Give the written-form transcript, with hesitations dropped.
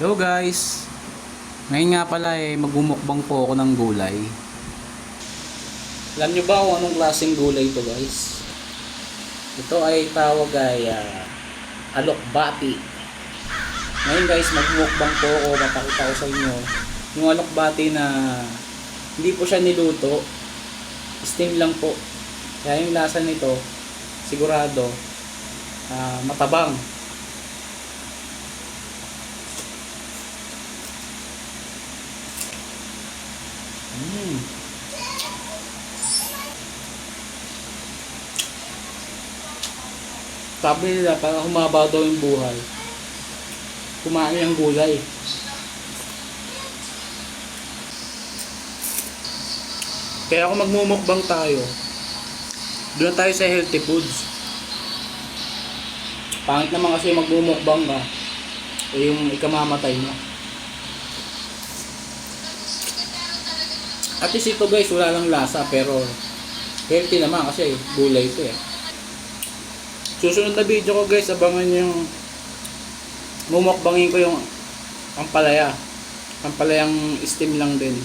Hello guys, ngayon nga pala magmumukbang po ako ng gulay. Alam nyo ba kung anong klaseng gulay ito guys? Ito ay tawag ay alokbati. Ngayon guys, magmumukbang po ako, mapakita ko sa inyo yung alokbati na hindi po siya niluto, steam lang po. Kaya yung lasa nito sigurado matabang. Sabi nila para humaba daw yung buhay, kumain ng gulay. Kaya kung magmumukbang tayo, doon tayo sa healthy foods. Pangit naman kasi magmumukbang ka yung ikamamatay mo. At least ito guys, wala lang lasa pero healthy naman kasi gulay ito Susunod na video ko guys, abangan yung mumukbangin ko yung ampalayang steam lang din.